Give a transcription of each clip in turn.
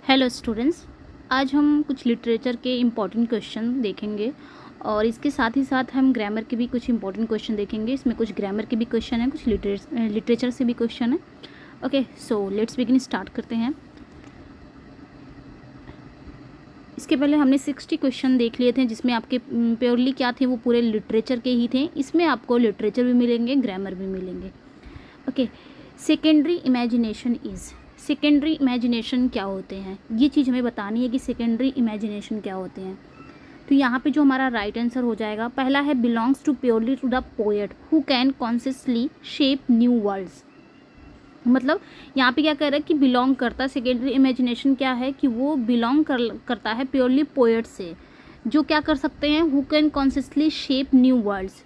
Hello students, आज हम कुछ लिटरेचर के इम्पॉर्टेंट क्वेश्चन देखेंगे और इसके साथ ही साथ हम ग्रामर के भी कुछ इम्पॉर्टेंट क्वेश्चन देखेंगे। इसमें कुछ ग्रामर के भी क्वेश्चन हैं, कुछ लिटरेचर से भी क्वेश्चन है। Okay, so let's begin, start करते हैं। इसके पहले हमने 60 क्वेश्चन देख लिए थे, जिसमें आपके प्योरली क्या थे, वो पूरे लिटरेचर के ही थे। इसमें आपको लिटरेचर भी मिलेंगे, ग्रामर भी मिलेंगे। Okay, secondary imagination is, secondary imagination क्या होते हैं, ये चीज़ हमें बतानी है कि सेकेंडरी इमेजिनेशन क्या होते हैं। तो यहाँ पे जो हमारा राइट आंसर हो जाएगा, पहला है belongs to purely to the poet who can consciously shape new worlds. मतलब यहाँ पे क्या कह रहा है कि बिलोंग करता है, सेकेंडरी इमेजिनेशन क्या है कि वो बिलोंग करता है प्योरली पोएट से, जो क्या कर सकते हैं, who can consciously shape new worlds,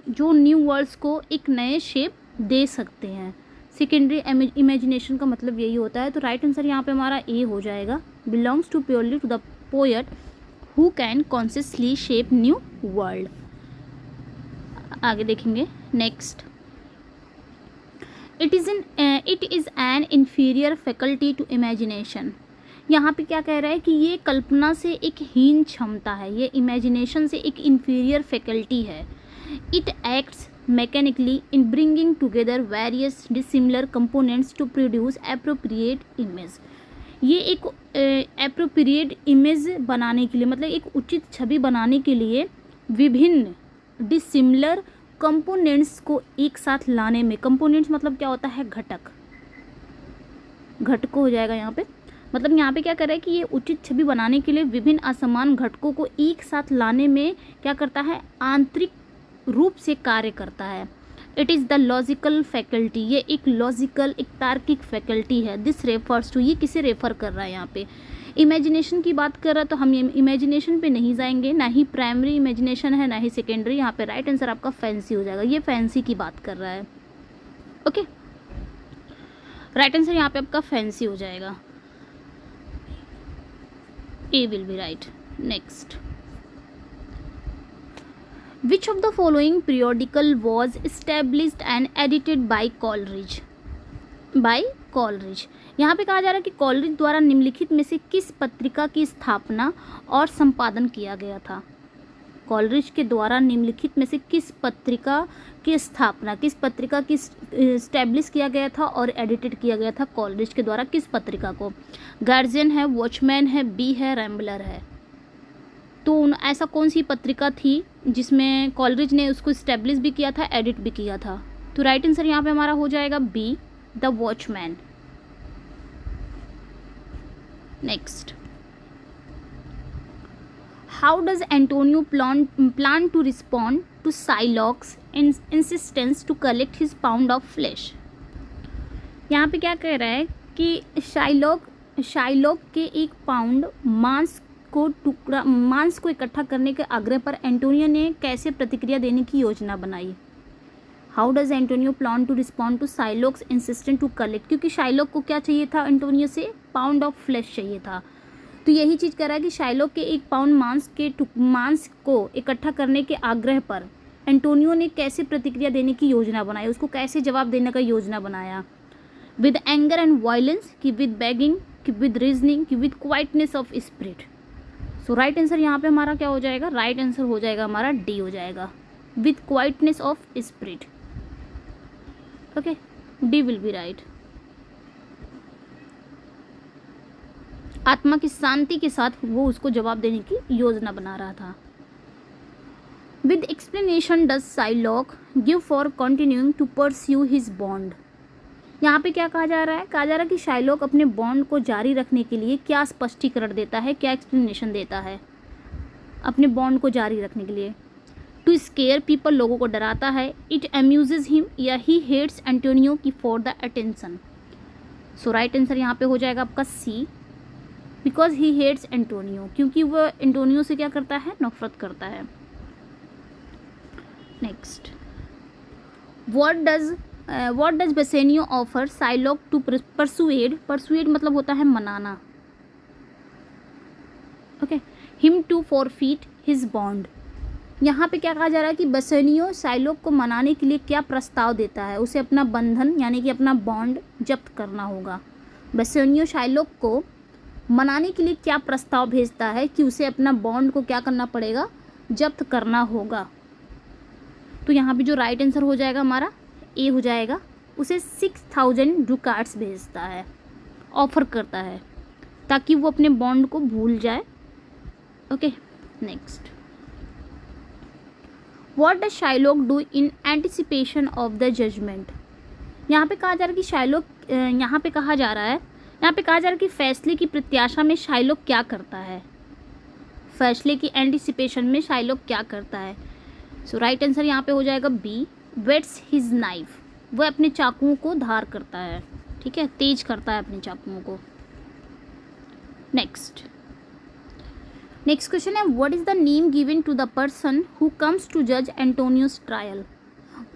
जो न्यू वर्ल्ड्स को एक नए शेप दे सकते हैं। सेकेंडरी इमेजिनेशन का मतलब यही होता है। तो राइट आंसर यहाँ पे हमारा ए हो जाएगा, belongs to purely to the poet who can consciously shape new world. आगे देखेंगे next, it is an inferior faculty to imagination. यहाँ पे क्या कह रहा है कि ये कल्पना से एक हीन क्षमता है, ये इमेजिनेशन से एक इन्फीरियर फैकल्टी है। It acts mechanically in bringing together various dissimilar components to produce appropriate image। ये एक appropriate image बनाने के लिए, मतलब एक उचित छवि बनाने के लिए विभिन्न dissimilar components को एक साथ लाने में, components मतलब क्या होता है, घटक, घटक हो जाएगा यहाँ पे। मतलब यहाँ पे क्या कर रहा है कि ये उचित छवि बनाने के लिए विभिन्न असमान घटकों को एक साथ लाने में क्या करता है, आंतरिक रूप से कार्य करता है। It is the logical faculty, ये एक लॉजिकल, एक तार्किक फैकल्टी है। दिस रेफर्स टू, ये किसे रेफर कर रहा है, यहाँ पे इमेजिनेशन की बात कर रहा है। तो हम इमेजिनेशन पे नहीं जाएंगे, ना ही प्राइमरी इमेजिनेशन है ना ही सेकेंडरी। यहाँ पे राइट आंसर आपका फैंसी हो जाएगा, ये फैंसी की बात कर रहा है। ओके, राइट आंसर यहाँ पे आपका फैंसी हो जाएगा, A will be right. Next, Which of the following periodical was established and edited by Coleridge? By Coleridge। यहाँ पे कहा जा रहा है कि कॉलरिज द्वारा निम्नलिखित में से किस पत्रिका की स्थापना और संपादन किया गया था। कॉलरिज के द्वारा निम्नलिखित में से किस पत्रिका की स्थापना, किस पत्रिका की इस्टेब्लिश किया गया था और एडिटेड किया गया था कॉलरिज के द्वारा, किस पत्रिका को। गार्जियन है, वॉचमैन है, बी है, रैम्बलर है। तो ऐसा कौन सी पत्रिका थी जिसमें कॉलरिज ने उसको इस्टेब्लिश भी किया था, एडिट भी किया था। तो राइट आंसर यहाँ पे हमारा हो जाएगा B, the watchman. Next, how does Antonio plan to respond to Shylock's insistence to collect his pound of flesh. यहाँ पे क्या कह रहा है कि शाइलॉक के एक पाउंड मांस को इकट्ठा करने के आग्रह पर एंटोनियो ने कैसे प्रतिक्रिया देने की योजना बनाई। How does Antonio plan to respond to Shylock's insistent to collect, क्योंकि शाइलॉक को क्या चाहिए था, एंटोनियो से पाउंड ऑफ फ्लैश चाहिए था। तो यही चीज़ कर रहा है कि शाइलॉक के एक पाउंड मांस को इकट्ठा करने के आग्रह पर एंटोनियो ने कैसे प्रतिक्रिया देने की योजना बनाई, उसको कैसे जवाब देने का योजना बनाया। विद एंगर एंड वायलेंस, कि विद बैगिंग, कि विद रीजनिंग, कि with quietness of spirit. So right answer यहाँ पे हमारा क्या हो जाएगा, राइट आंसर हो जाएगा हमारा डी हो जाएगा, with quietness of spirit. Okay, D will be right. आत्मा की शांति के साथ वो उसको जवाब देने की योजना बना रहा था। With explanation does Shylock give for continuing to pursue his bond. यहाँ पे क्या कहा जा रहा है, कहा जा रहा है कि शाइलॉक अपने बॉन्ड को जारी रखने के लिए क्या स्पष्टीकरण देता है, क्या एक्सप्लेनेशन देता है अपने बॉन्ड को जारी रखने के लिए। टू स्केयर पीपल, लोगों को डराता है। इट अम्यूजेज हिम, या ही हेट्स एंटोनियो की for the attention. So right answer यहाँ पे हो जाएगा आपका सी, बिकॉज ही हेट्स एंटोनियो, क्योंकि वह एंटोनियो से क्या करता है, नफरत करता है। Next, what does Bassanio offer Shylock to persuade मतलब होता है मनाना, okay, him to forfeit his bond। यहाँ पे क्या कहा जा रहा है कि बसेनियो शाइलॉक को मनाने के लिए क्या प्रस्ताव देता है, उसे अपना बंधन यानी कि अपना बॉन्ड जब्त करना होगा। बसेनियो शाइलॉक को मनाने के लिए क्या प्रस्ताव भेजता है कि उसे अपना बॉन्ड को क्या करना पड़ेगा, जब्त करना होगा। तो यहाँ पे जो राइट आंसर हो जाएगा हमारा ए हो जाएगा। उसे 6000 डुकाट्स भेजता है, ऑफर करता है ताकि वो अपने बॉन्ड को भूल जाए। Okay, next, what does Shylock do in anticipation of the judgment. यहाँ पे कहा जा रहा है कि शाइलॉक, यहाँ पे कहा जा रहा है कि फैसले की प्रत्याशा में शाइलॉक क्या करता है, फैसले की एंटिसिपेशन में शाइलॉक क्या करता है। सो राइट आंसर यहाँ पे हो जाएगा बी, वेट्स हिज नाइफ। वह अपने चाकुओं को धार करता है, ठीक है, तेज करता है अपने चाकुओं को। नेक्स्ट क्वेश्चन है, what is the name given to the person who comes to जज एंटोनियोस ट्रायल।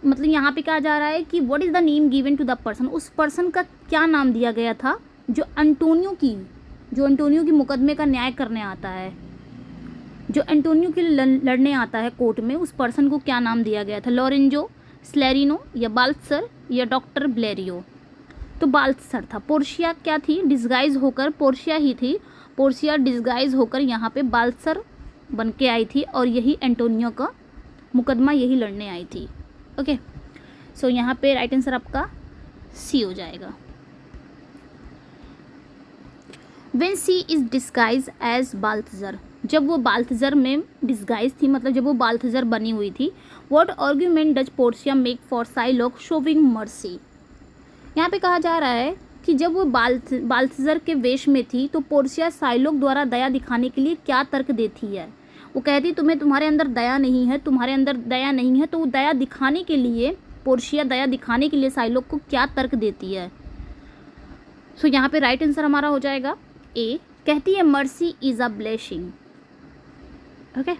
मतलब यहाँ पे कहा जा रहा है कि what is the name given to the person, उस पर्सन का क्या नाम दिया गया था जो एंटोनियो की मुकदमे का न्याय करने आता है, जो एंटोनियो के लिए लड़ने आता है कोर्ट में, उस पर्सन को क्या नाम दिया गया था, लॉरेंजो, स्लेरिनो या बाल्थसर या डॉक्टर ब्लेरियो। तो बाल्थसर था। पोर्शिया क्या थी, डिस्गाइज होकर पोर्शिया ही थी। पोर्शिया डिस्गाइज होकर यहाँ पे बाल्थसर बन के आई थी और यही एंटोनियो का मुकदमा यही लड़ने आई थी। ओके, सो यहाँ पे राइट आंसर आपका सी हो जाएगा। When she is disguised as बाल्थसर, जब वो बाल्थसर में डिस्गाइज थी, मतलब जब वो बाल्थसर बनी हुई थी। What argument does Portia make for Shylock showing mercy? यहाँ पे कहा जा रहा है कि जब वो बाल्थसर के वेश में थी तो पोर्शिया शाइलॉक द्वारा दया दिखाने के लिए क्या तर्क देती है। वो कहती तुम्हारे अंदर दया नहीं है, तो वो दया दिखाने के लिए, पोर्शिया दया दिखाने के लिए शाइलॉक को क्या तर्क देती है। सो यहाँ पे राइट आंसर हमारा हो जाएगा ए, कहती है mercy is a blessing. Okay,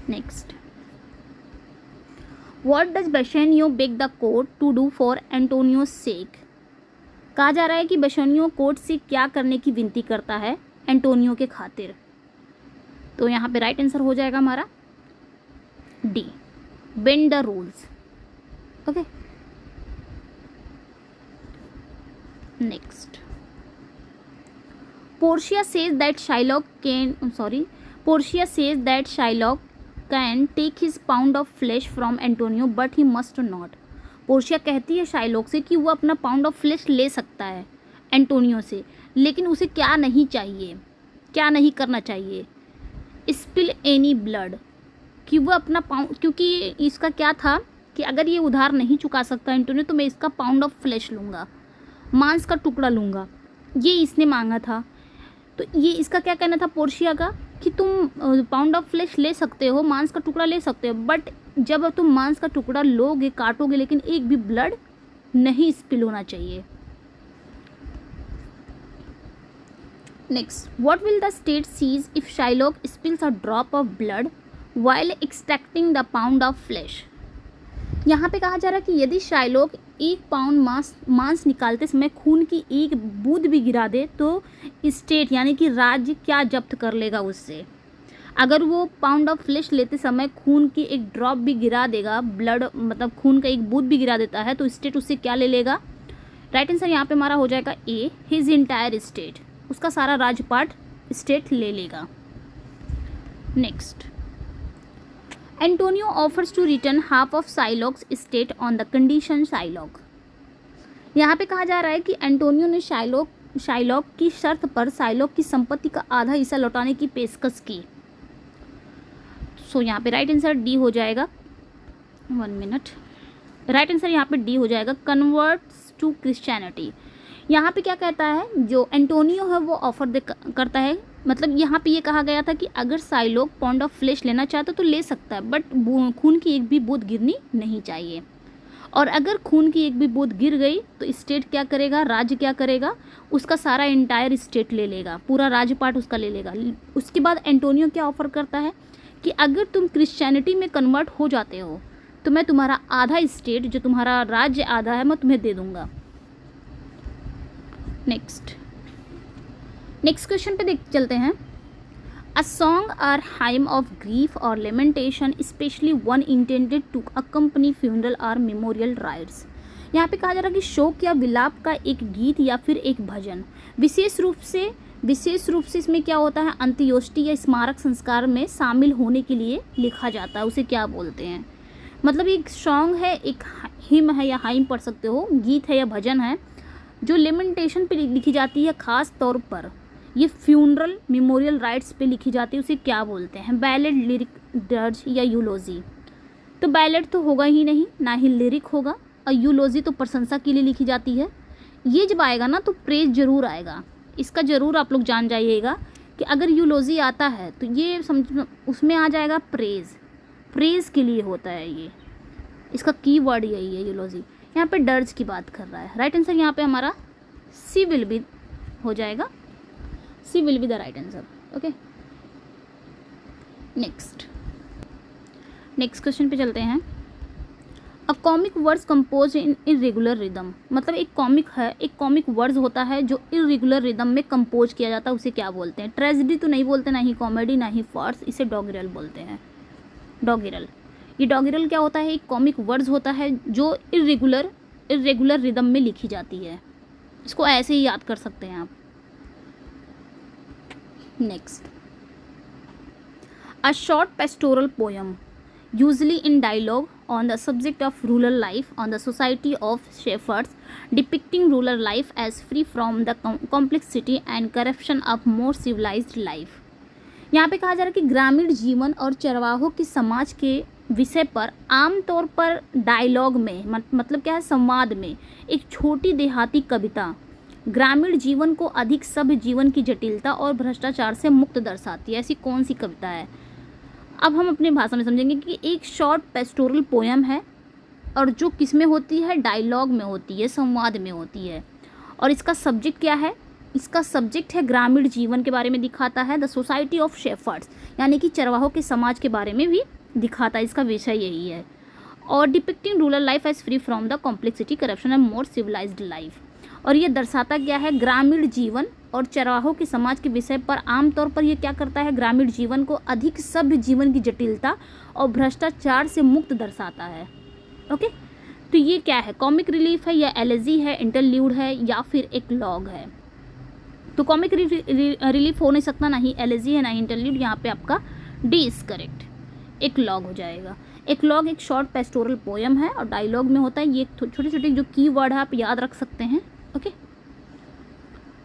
next, what does Bassanio beg the court to do for Antonio's sake. कहा जा रहा है कि बेसेनियो कोर्ट से क्या करने की विनती करता है एंटोनियो के खातिर। तो यहाँ पे राइट आंसर हो जाएगा हमारा D, bend the rules. Okay, next, Portia says that Shylock can take his pound of flesh from Antonio but he must not. Portia कहती है शाइलॉक से कि वो अपना पाउंड ऑफ फ्लेश ले सकता है एंटोनियो से, लेकिन उसे क्या नहीं चाहिए, क्या नहीं करना चाहिए, स्पिल एनी ब्लड, कि वो अपना पाउंड, क्योंकि इसका क्या था कि अगर ये उधार नहीं चुका सकता एंटोनियो तो मैं इसका पाउंड ऑफ फ्लेश लूँगा, मांस का टुकड़ा लूँगा, ये इसने मांगा था। तो ये इसका क्या कहना था पोर्शिया का कि तुम पाउंड ऑफ फ्लेश ले सकते हो, मांस का टुकड़ा ले सकते हो, बट जब तुम मांस का टुकड़ा लोगे, काटोगे, लेकिन एक भी ब्लड नहीं स्पिल होना चाहिए। Next, what will the state seize if Shylock spills a drop of blood while extracting the pound of flesh. यहाँ पे कहा जा रहा है कि यदि शाइलॉक 1 पाउंड मांस निकालते समय खून की एक बूंद भी गिरा दे तो स्टेट यानी कि राज्य क्या जब्त कर लेगा उससे। अगर वो पाउंड ऑफ फ्लेश लेते समय खून की एक ड्रॉप भी गिरा देगा, ब्लड मतलब खून का एक बूंद भी गिरा देता है, तो स्टेट उससे क्या ले लेगा। राइट आंसर यहाँ पे हमारा हो जाएगा ए, हिज इंटायर स्टेट, उसका सारा राज्यपाट स्टेट ले लेगा। Next, Antonio offers to return half of Shylock's state on the condition Shylock. यहाँ पे कहा जा रहा है कि एंटोनियो ने शाइलॉक की शर्त पर शाइलॉक की संपत्ति का आधा हिस्सा लौटाने की पेशकश की। सो यहाँ पे राइट आंसर डी हो जाएगा। 1 मिनट, राइट आंसर यहाँ पे डी हो जाएगा, कन्वर्ट्स टू क्रिश्चियनिटी। यहाँ पे क्या कहता है, जो एंटोनियो है वो ऑफर करता है, मतलब यहाँ पे ये कहा गया था कि अगर शाइलॉक पाउंड ऑफ फ्लेश लेना चाहता तो ले सकता है, बट खून की एक भी बूंद गिरनी नहीं चाहिए। और अगर खून की एक भी बूंद गिर गई तो स्टेट क्या करेगा, राज्य क्या करेगा, उसका सारा इंटायर स्टेट ले लेगा, पूरा राज्यपाट उसका ले लेगा। उसके बाद एंटोनियो क्या ऑफर करता है कि अगर तुम क्रिश्चियनिटी में कन्वर्ट हो जाते हो तो मैं तुम्हारा आधा स्टेट, जो तुम्हारा राज्य आधा है, मैं तुम्हें दे दूंगा। नेक्स्ट क्वेश्चन पे चलते हैं। A song or hymn of grief और lamentation specially one intended to accompany funeral or memorial rites. यहाँ पे कहा जा रहा है कि शोक या विलाप का एक गीत या फिर एक भजन, विशेष रूप से इसमें क्या होता है, अंत्येष्टि या स्मारक संस्कार में शामिल होने के लिए लिखा जाता है, उसे क्या बोलते हैं। मतलब एक सॉन्ग है, एक हिम है या हाइम पढ़ सकते हो, गीत है या भजन है, जो लेमेंटेशन पे लिखी जाती है, खास तौर पर ये फ्यूनरल मेमोरियल राइट्स पे लिखी जाती है, उसे क्या बोलते हैं, बैलेड, लिरिक, डर्ज या यूलोजी। तो बैलेड तो होगा ही नहीं, ना ही लिरिक होगा, और यूलोजी तो प्रशंसा के लिए लिखी जाती है। ये जब आएगा ना तो प्रेज जरूर आएगा, इसका ज़रूर आप लोग जान जाइएगा कि अगर यूलोजी आता है तो ये समझ उसमें आ जाएगा प्रेज के लिए होता है, ये इसका कीवर्ड यही है यूलोजी। यहाँ पे डर्ज की बात कर रहा है। राइट आंसर यहाँ पे हमारा सी विल बी हो जाएगा, C will be the right answer. Okay, next question पे चलते हैं। A comic words compose in irregular rhythm, मतलब एक कॉमिक वर्ड्स होता है जो इरेगुलर रिदम में कंपोज किया जाता है, उसे क्या बोलते हैं। ट्रेजेडी तो नहीं बोलते, ना ही कॉमेडी, ना ही फार्स, इसे डॉगिरल बोलते हैं। डॉगिरल, ये डॉगिरल क्या होता है, एक कॉमिक वर्ड्स होता है जो इरेगुलर रिदम में लिखी जाती है, इसको ऐसे ही याद कर सकते हैं आप। Next, a short pastoral poem usually in dialogue on the subject of rural life on the society of shepherds, depicting rural life as free from the complexity and corruption of more civilized life। यहाँ पे कहा जा रहा है कि ग्रामीण जीवन और चरवाहों की समाज के विषय पर आमतौर पर डायलॉग में, मतलब क्या है, संवाद में एक छोटी देहाती कविता ग्रामीण जीवन को अधिक सभ्य जीवन की जटिलता और भ्रष्टाचार से मुक्त दर्शाती है। ऐसी कौन सी कविता है, अब हम अपनी भाषा में समझेंगे कि एक शॉर्ट पेस्टोरल पोयम है और जो किस में होती है, डायलॉग में होती है, संवाद में होती है, और इसका सब्जेक्ट क्या है, इसका सब्जेक्ट है ग्रामीण जीवन के बारे में दिखाता है, द सोसाइटी ऑफ शेफर्ड्स यानी कि चरवाहों के समाज के बारे में भी दिखाता है, इसका विषय यही है, और depicting rural life as free from the complexity corruption and more civilised life, और ये दर्शाता क्या है, ग्रामीण जीवन और चरवाहों के समाज के विषय पर आमतौर पर ये क्या करता है, ग्रामीण जीवन को अधिक सभ्य जीवन की जटिलता और भ्रष्टाचार से मुक्त दर्शाता है। ओके, तो ये क्या है, कॉमिक रिलीफ है या एलेजी है, इंटरल्यूड है या फिर एक लॉग है। तो कॉमिक रिलीफ हो नहीं सकता, ना ही एलेजी है, ना ही इंटरल्यूड, यहाँ पे आपका डी इज करेक्ट, एक लॉग हो जाएगा। एक लॉग एक शॉर्ट पेस्टोरल पोयम है और डायलॉग में होता है। ये छोटे छोटे जो कीवर्ड है आप याद रख सकते हैं। ओके,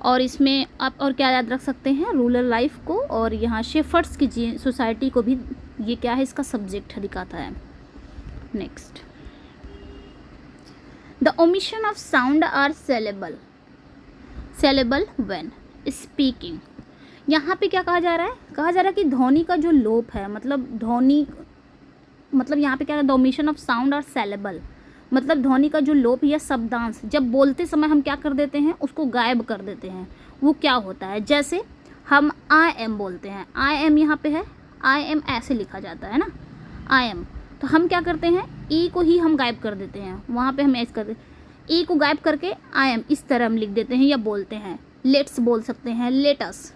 और इसमें आप और क्या याद रख सकते हैं, रूरल लाइफ को, और यहाँ शेफर्ड्स की सोसाइटी को भी ये क्या है, इसका सब्जेक्ट दिखाता है। Next, the omission of sound or syllable when speaking. यहाँ पे क्या कहा जा रहा है, कि ध्वनि का जो लोप है, मतलब यहाँ पे क्या है, the omission of sound or syllable, मतलब ध्वनि का जो लोप या शब्दांश जब बोलते समय हम क्या कर देते हैं, उसको गायब कर देते हैं, वो क्या होता है। जैसे हम आई एम बोलते हैं, आई एम यहाँ पे है, आई एम ऐसे लिखा जाता है ना, आई एम, तो हम क्या करते हैं, ई को ही हम गायब कर देते हैं, वहाँ पे हम ऐसे करते हैं, ई को गायब करके आई एम इस तरह हम लिख देते हैं या बोलते हैं। लेट्स बोल सकते हैं, लेटस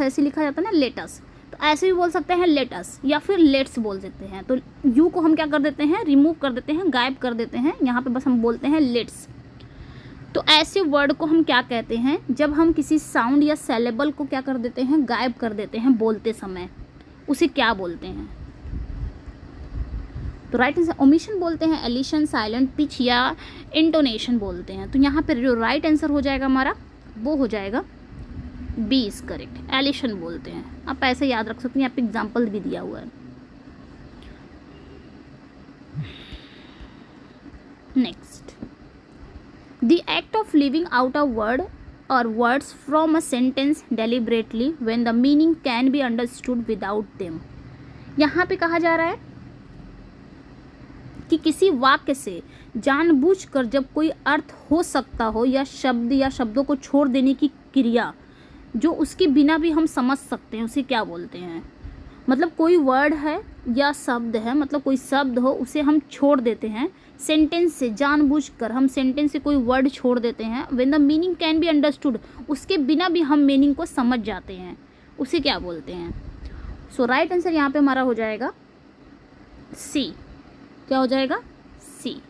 ऐसे लिखा जाता है ना, लेटस, तो ऐसे भी बोल सकते हैं लेटस, या फिर लेट्स बोल सकते हैं। तो यू को हम क्या कर देते हैं, रिमूव कर देते हैं, गायब कर देते हैं, यहाँ पे बस हम बोलते हैं लेट्स। तो ऐसे वर्ड को हम क्या कहते हैं, जब हम किसी साउंड या सेलेबल को क्या कर देते हैं, गायब कर देते हैं बोलते समय, उसे क्या बोलते हैं। तो राइट आंसर ओमिशन बोलते हैं, एलिशन, साइलेंट, पिच या इंटोनेशन बोलते हैं। तो यहाँ पर जो राइट आंसर हो जाएगा हमारा, वो हो जाएगा बी इज करेक्ट, एलिशन बोलते हैं। आप ऐसे याद रख सकते हैं, यहाँ पे एग्जाम्पल भी दिया हुआ है। Next, the act of living out a word or words from a sentence deliberately when the meaning can be understood without them. यहाँ पे कहा जा रहा है कि किसी वाक्य से जानबूझकर जब कोई अर्थ हो सकता हो या शब्दों को छोड़ देने की क्रिया जो उसके बिना भी हम समझ सकते हैं, उसे क्या बोलते हैं। मतलब कोई वर्ड है या शब्द है, मतलब कोई शब्द हो, उसे हम छोड़ देते हैं सेंटेंस से, जानबूझकर हम सेंटेंस से कोई वर्ड छोड़ देते हैं, when the meaning can be understood, उसके बिना भी हम मीनिंग को समझ जाते हैं, उसे क्या बोलते हैं। सो राइट आंसर यहाँ पे हमारा हो जाएगा सी। क्या हो जाएगा, सी।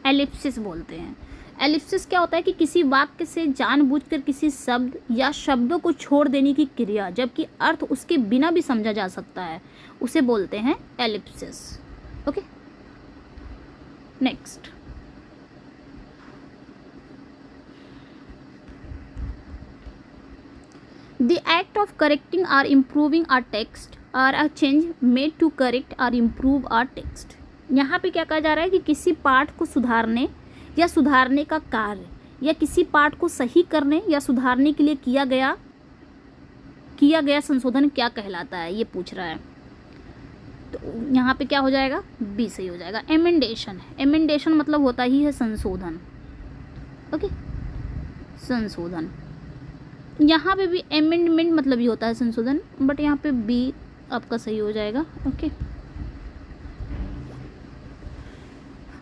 एलिप्सिस बोलते हैं। एलिप्सिस क्या होता है कि किसी वाक्य से जानबूझकर किसी शब्द या शब्दों को छोड़ देने की क्रिया, जबकि अर्थ उसके बिना भी समझा जा सकता है, उसे बोलते हैं Ellipsis. Okay, next. The act of correcting or improving our text or a change made to correct or improve our text। यहाँ पे क्या कहा जा रहा है कि किसी पाठ को सुधारने या सुधारने का कार्य या किसी पाठ को सही करने या सुधारने के लिए किया गया संशोधन क्या कहलाता है, ये पूछ रहा है। तो यहाँ पे क्या हो जाएगा, बी सही हो जाएगा। एमेंडेशन, एमेंडेशन मतलब होता ही है संशोधन। ओके, संशोधन। यहाँ पे भी अमेंडमेंट मतलब ही होता है संशोधन, बट यहाँ पे बी आपका सही हो जाएगा। ओके,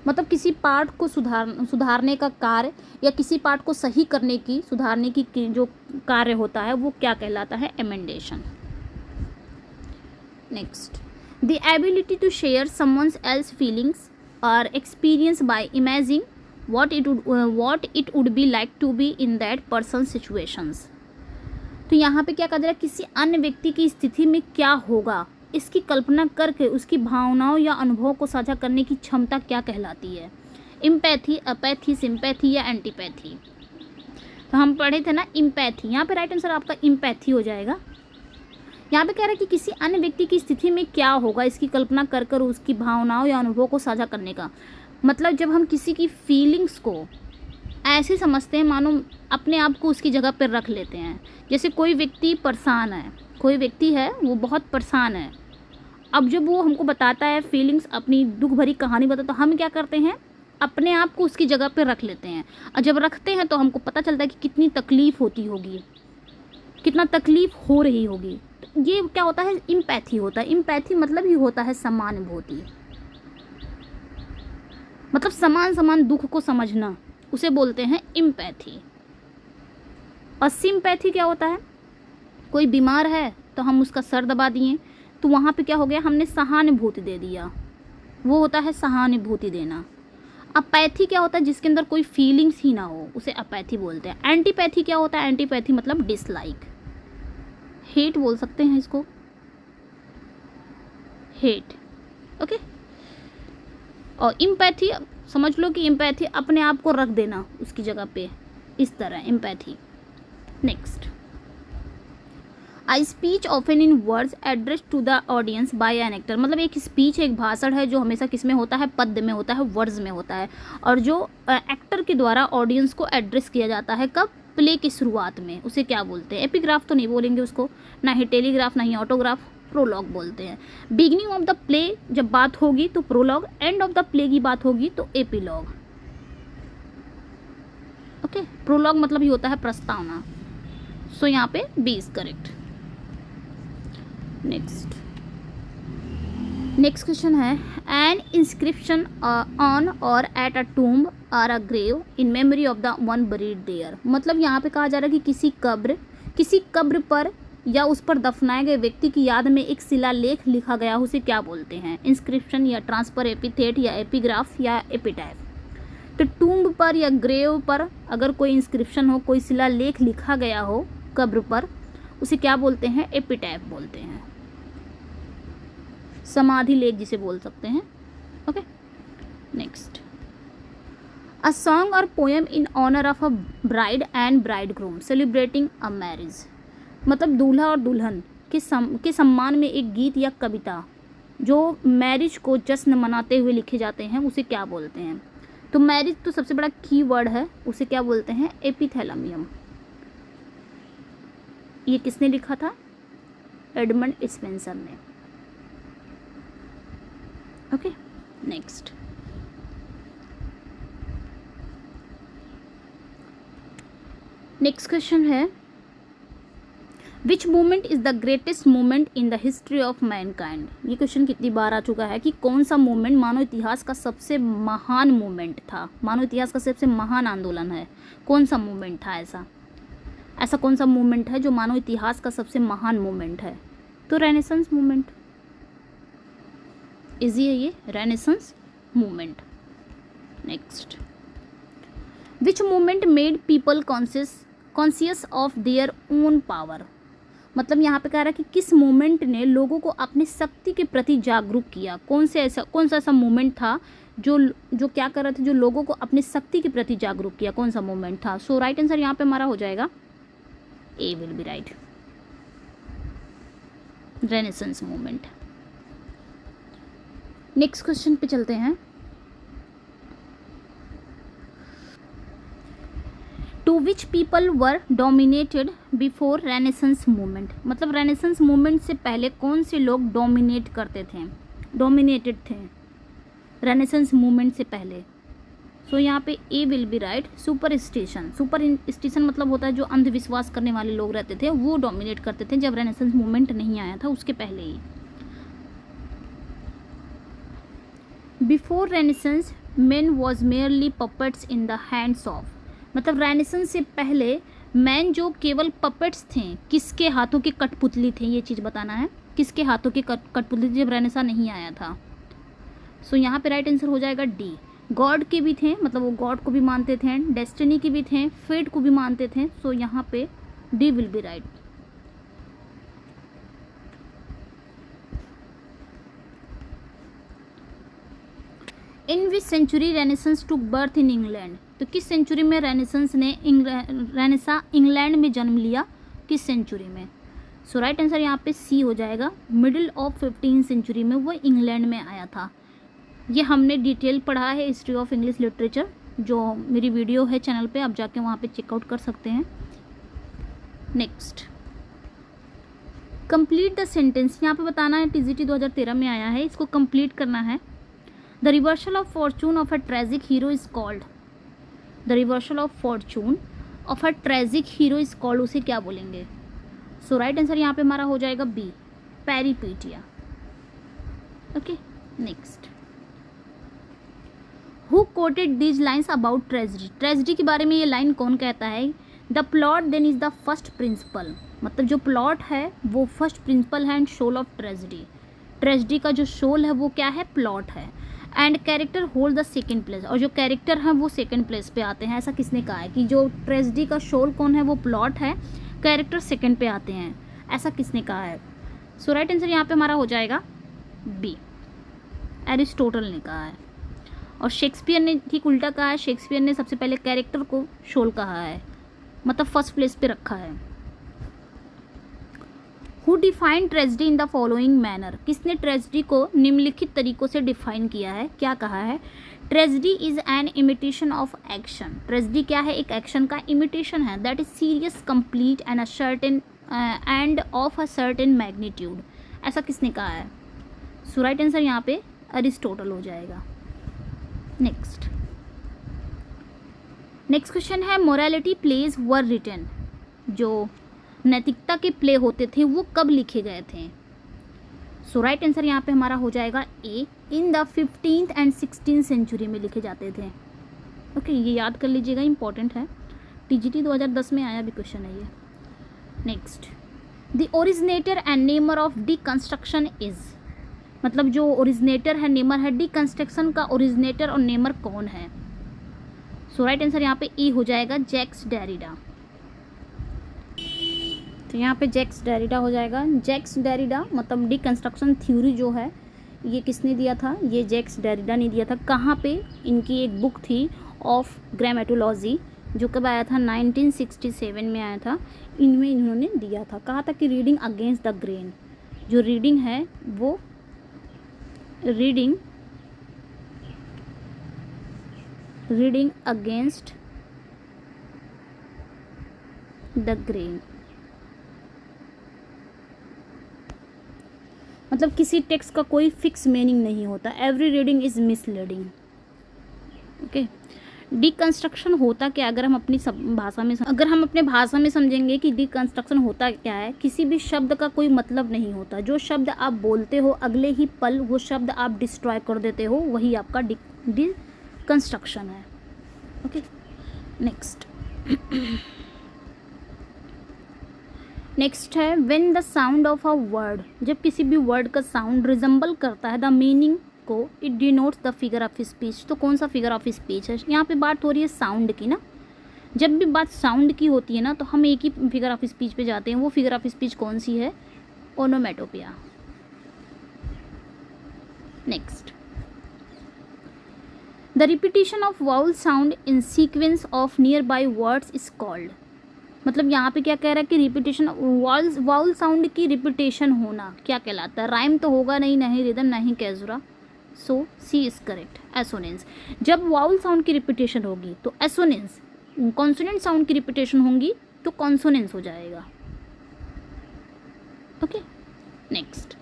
मतलब किसी पाठ को सुधारने का कार्य या किसी पाठ को सही करने की, सुधारने की जो कार्य होता है वो क्या कहलाता है, emendation. Next, the ability to share someone else feelings or experience by imagining what it would be like to be in that person's situations। तो यहाँ पे क्या कहा जा रहा है, किसी अन्य व्यक्ति की स्थिति में क्या होगा इसकी कल्पना करके उसकी भावनाओं या अनुभवों को साझा करने की क्षमता क्या कहलाती है। इम्पैथी, अपैथी, सिंपैथी या एंटीपैथी। तो हम पढ़े थे ना इम्पैथी, यहाँ पे राइट आंसर आपका इम्पैथी हो जाएगा। यहाँ पे कह रहा है कि किसी अन्य व्यक्ति की स्थिति में क्या होगा इसकी कल्पना कर कर उसकी भावनाओं या अनुभवों को साझा करने का मतलब, जब हम किसी की फीलिंग्स को ऐसे समझते हैं मानो अपने आप को उसकी जगह पर रख लेते हैं। जैसे कोई व्यक्ति परेशान है, कोई व्यक्ति है वो बहुत परेशान है, अब जब वो हमको बताता है फीलिंग्स, अपनी दुख भरी कहानी बताता, तो हम क्या करते हैं, अपने आप को उसकी जगह पर रख लेते हैं। और जब रखते हैं तो हमको पता चलता है कि कितनी तकलीफ़ होती होगी, कितना तकलीफ़ हो रही होगी। तो ये क्या होता है, इम्पैथी होता है। इम्पैथी मतलब ही होता है समानुभूति, मतलब समान समान दुख को समझना, उसे बोलते हैं इम्पैथी। और सिंपैथी क्या होता है, कोई बीमार है तो हम उसका सर दबा दिए तो वहाँ पे क्या हो गया, हमने सहानुभूति दे दिया, वो होता है सहानुभूति देना। अपैथी क्या होता है, जिसके अंदर कोई फीलिंग्स ही ना हो, उसे अपैथी बोलते हैं। एंटीपैथी क्या होता है, एंटीपैथी मतलब डिसलाइक, हेट बोल सकते हैं इसको, हेट। ओके, और इम्पैथी समझ लो कि इम्पैथी अपने आप को रख देना उसकी जगह पे, इस तरह empathy. Next, I speech often in words address to the audience by an actor. मतलब एक स्पीच, एक भाषण है जो हमेशा किस में होता है, पद्य में होता है, वर्ड्स में होता है, और जो एक्टर के द्वारा ऑडियंस को एड्रेस किया जाता है। कब, प्ले की शुरुआत में, उसे क्या बोलते हैं, एपिग्राफ तो नहीं बोलेंगे उसको, ना ही टेलीग्राफ, ना ही ऑटोग्राफ, प्रोलॉग बोलते हैं। बिगिनिंग ऑफ द प्ले जब बात होगी तो prologue, end of the play की बात होगी तो एपिलॉग। ओके, प्रोलॉग मतलब ही होता है प्रस्तावना। सो यहाँ पे B is correct. Next question है, an inscription on or at a tomb or a grave in memory of the one buried there. मतलब यहाँ पे कहा जा रहा है कि किसी कब्र पर या उस पर दफनाए गए व्यक्ति की याद में एक शिलालेख लिखा गया, उसे क्या बोलते हैं, इंस्क्रिप्शन या ट्रांसफर एपिथेट या एपिग्राफ या एपिटैफ। तो टूम्ब पर या ग्रेव पर अगर कोई इंस्क्रिप्शन हो, कोई शिलालेख लिखा गया हो कब्र पर, उसे क्या बोलते हैं, एपिटैफ बोलते हैं, समाधि लेख जिसे बोल सकते हैं। Okay, next, a song or poem in honour of a bride and bridegroom celebrating a marriage. मतलब दूल्हा और दुल्हन के सम्मान में एक गीत या कविता जो मैरिज को जश्न मनाते हुए लिखे जाते हैं, उसे क्या बोलते हैं। तो मैरिज तो सबसे बड़ा की वर्ड है, उसे क्या बोलते हैं, एपिथैलेमियम। ये किसने लिखा था, एडमंड स्पेंसर ने। ओके, नेक्स्ट, क्वेश्चन है, विच movement is the greatest movement in the history of Mankind. ये क्वेश्चन कितनी बार आ चुका है कि कौन सा मूवमेंट मानव इतिहास का सबसे महान मूवमेंट था, मानव इतिहास का सबसे महान आंदोलन है, कौन सा मूवमेंट था, ऐसा कौन सा मूवमेंट है जो मानव इतिहास का सबसे महान मूवमेंट है। तो रेनेसेंस मूवमेंट, इजी है ये, renaissance movement. Next, which movement made people conscious of their own power. मतलब यहाँ पे कह रहा है कि किस मूवमेंट ने लोगों को अपनी शक्ति के प्रति जागरूक किया। कौन सा ऐसा मूवमेंट था जो क्या कर रहा था, जो लोगों को अपनी शक्ति के प्रति जागरूक किया, कौन सा मूवमेंट था। सो राइट आंसर यहाँ पे हमारा हो जाएगा A will be right, renaissance movement. Next question पे चलते हैं। To which people were dominated before renaissance movement. मतलब रेनेसेंस मूवमेंट से पहले कौन से लोग डोमिनेटेड थे रेनेसेंस मूवमेंट से पहले। सो यहाँ पे ए विल बी राइट, सुपरस्टिशन मतलब होता है जो अंधविश्वास करने वाले लोग रहते थे, वो डोमिनेट करते थे जब रेनेसेंस मूवमेंट नहीं आया था, उसके पहले ही। Before renaissance man was merely puppets in the hands of. मतलब रेनेसेंस से पहले मैन जो केवल पपेट्स थे, किसके हाथों की कठपुतली थे, ये चीज़ बताना है, किसके हाथों की कठपुतली जब रेनेसा नहीं आया था। सो यहाँ पे राइट आंसर हो जाएगा डी, गॉड के भी थे, मतलब वो गॉड को भी मानते थे, डेस्टिनी के भी थे, फेट को भी मानते थे। सो यहाँ पे D will be right. In which century renaissance took birth in England. तो किस सेंचुरी में रेनेसा इंग्लैंड में जन्म लिया, किस सेंचुरी में। सो राइट आंसर यहाँ पे सी हो जाएगा, मिडिल ऑफ 15th सेंचुरी में वो इंग्लैंड में आया था। ये हमने डिटेल पढ़ा है हिस्ट्री ऑफ इंग्लिश लिटरेचर, जो मेरी वीडियो है चैनल पे, आप जाके वहाँ पे चेकआउट कर सकते हैं। Next, complete the sentence. यहाँ पे बताना है, टीजीटी 2013 में आया है, इसको कंप्लीट करना है। The reversal of Fortune of a tragic hero is called. The reversal of Fortune of a tragic hero is called, उसे क्या बोलेंगे। सो राइट आंसर यहाँ पे हमारा हो जाएगा B, peripeteia. Okay, next, who quoted these lines about tragedy. Tragedy के बारे में ये लाइन कौन कहता है। The plot then is the first principle. मतलब जो प्लॉट है वो फर्स्ट प्रिंसिपल है and soul of tragedy. Tragedy का जो सोल है वो क्या है, प्लॉट है। And character hold the second place, और जो कैरेक्टर हैं वो सेकेंड प्लेस पे आते हैं। ऐसा किसने कहा है कि जो ट्रेजिडी का सोल कौन है, वो प्लॉट है, कैरेक्टर सेकेंड पे आते हैं, ऐसा किसने कहा है। सो राइट आंसर यहाँ पे हमारा हो जाएगा बी, एरिस्टोटल ने कहा है। और शेक्सपियर ने ठीक उल्टा कहा है, शेक्सपियर ने सबसे पहले कैरेक्टर को सोल कहा है, मतलब फर्स्ट प्लेस पे रखा है। Who define tragedy in the following manner. किसने ट्रेजिडी को निम्नलिखित तरीकों से डिफाइन किया है, क्या कहा है। Tragedy is an imitation of action. Tragedy क्या है, एक एक्शन का इमिटेशन है, that is serious, complete and certain end of a certain magnitude. ऐसा किसने कहा है। सो राइट आंसर यहाँ पे अरिस्टोटल हो जाएगा। नेक्स्ट क्वेश्चन है, मोरालिटी प्लेज वर रिटन। जो नैतिकता के प्ले होते थे वो कब लिखे गए थे। सो राइट आंसर यहाँ पे हमारा हो जाएगा A, in the 15th and 16th century में लिखे जाते थे। ओके, ये याद कर लीजिएगा, इंपॉर्टेंट है, टीजीटी 2010 में आया भी क्वेश्चन है ये। Next, the originator and Neymar of deconstruction is. मतलब जो ओरिजिनेटर है, नेमर है, डिकंस्ट्रक्शन का ओरिजिनेटर और नेमर कौन है। सो राइट आंसर यहाँ पे ई हो जाएगा, जैक्स डेरिडा। तो यहाँ पे जैक्स डेरिडा हो जाएगा। जैक्स डेरिडा मतलब डिकंस्ट्रक्शन थ्योरी जो है ये किसने दिया था, ये जैक्स डेरिडा ने दिया था। कहाँ पे, इनकी एक बुक थी ऑफ ग्रामेटोलॉजी, जो कब आया था, 1967 में आया था। इनमें इन्होंने दिया था, कहा था कि रीडिंग अगेंस्ट द ग्रेन, जो रीडिंग है वो रीडिंग अगेंस्ट द ग्रेन, मतलब किसी टेक्स्ट का कोई फिक्स मीनिंग नहीं होता, every reading is misleading. Okay, deconstruction होता क्या, अगर हम अपनी भाषा में समझेंगे कि डिकंस्ट्रक्शन होता क्या है, किसी भी शब्द का कोई मतलब नहीं होता। जो शब्द आप बोलते हो अगले ही पल वो शब्द आप डिस्ट्रॉय कर देते हो, वही आपका डिकंस्ट्रक्शन है। ओके, नेक्स्ट है, when the sound of a word. जब किसी भी वर्ड का साउंड रिजेंबल करता है द मीनिंग को it denotes the figure of speech. तो कौन सा फिगर ऑफ स्पीच है? यहाँ पे बात हो रही है साउंड की ना। जब भी बात साउंड की होती है ना तो हम एक ही फिगर ऑफ स्पीच पे जाते हैं। वो फिगर ऑफ स्पीच कौन सी है? Onomatopoeia. Next, the repetition of vowel sound in sequence of near by words is called. मतलब यहाँ पे क्या कह रहा है कि रिपीटेशन वाउल साउंड की रिपीटेशन होना क्या कहलाता है? राइम तो होगा नहीं, ना ही रिदम, ना ही caesura. So C is correct, assonance. जब वाउल साउंड की रिपीटेशन होगी तो एसोनेंस, कॉन्सोनेंट साउंड की रिपीटेशन होंगी तो कॉन्सोनेंस हो जाएगा। Okay, next,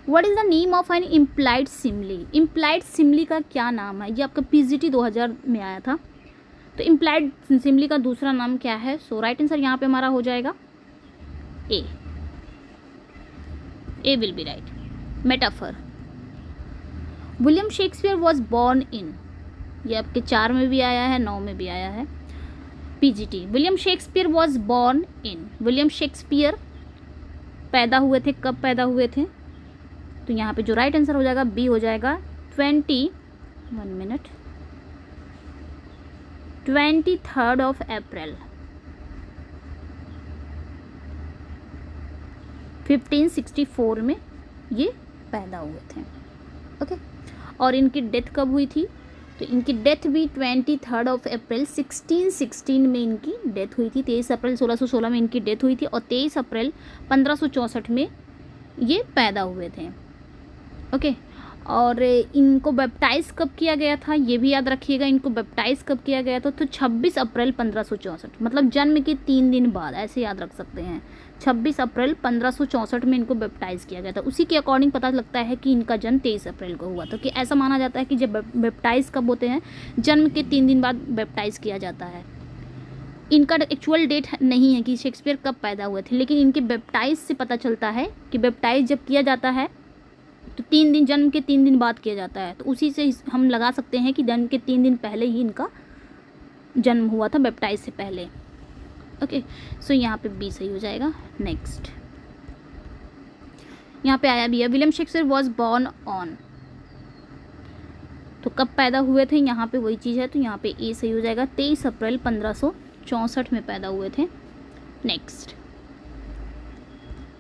what is the name of an implied simile. Implied simile का क्या नाम है? ये आपका पीजीटी 2000 में आया था। तो इम्प्लाइड सिमली का दूसरा नाम क्या है? सो राइट आंसर यहाँ पे हमारा हो जाएगा A. A will be right. Metaphor, William Shakespeare was born in. ये आपके 4 में भी आया है, 9 में भी आया है। PGT, William Shakespeare was born in. William Shakespeare पैदा हुए थे, कब पैदा हुए थे? तो यहाँ पे जो राइट आंसर हो जाएगा बी हो जाएगा 23rd of April 1564 में ये पैदा हुए थे। ओके, और इनकी डेथ कब हुई थी? तो इनकी डेथ भी 23rd of April 1616 में इनकी डेथ हुई थी। 23 अप्रैल 1616 में इनकी डेथ हुई थी और 23 अप्रैल 1564 में ये पैदा हुए थे। ओके, और इनको बैप्टाइज कब किया गया था ये भी याद रखिएगा। इनको बैप्टाइज कब किया गया था? तो 26 अप्रैल 1564, मतलब जन्म के 3 दिन बाद, ऐसे याद रख सकते हैं। 26 अप्रैल 1564 में इनको बैप्टाइज किया गया था। उसी के अकॉर्डिंग पता लगता है कि इनका जन्म 23 अप्रैल को हुआ था। कि ऐसा माना जाता है कि जब बैप्टाइज कब होते हैं? जन्म के 3 दिन बाद बैप्टाइज किया जाता है। इनका एक्चुअल डेट नहीं है कि शेक्सपियर कब पैदा हुए थे, लेकिन इनके बैप्टाइज से पता चलता है कि बैप्टाइज जब किया जाता है तो 3 दिन, जन्म के 3 दिन बाद किया जाता है। तो उसी से हम लगा सकते हैं कि जन्म के 3 दिन पहले ही इनका जन्म हुआ था, बैप्टाइज से पहले। ओके, सो यहाँ पे बी सही हो जाएगा। नेक्स्ट, यहाँ पे आया भी है, William Shakespeare was born on. तो कब पैदा हुए थे? यहाँ पे वही चीज़ है, तो यहाँ पे ए सही हो जाएगा। 23 अप्रैल 1564 में पैदा हुए थे। नेक्स्ट,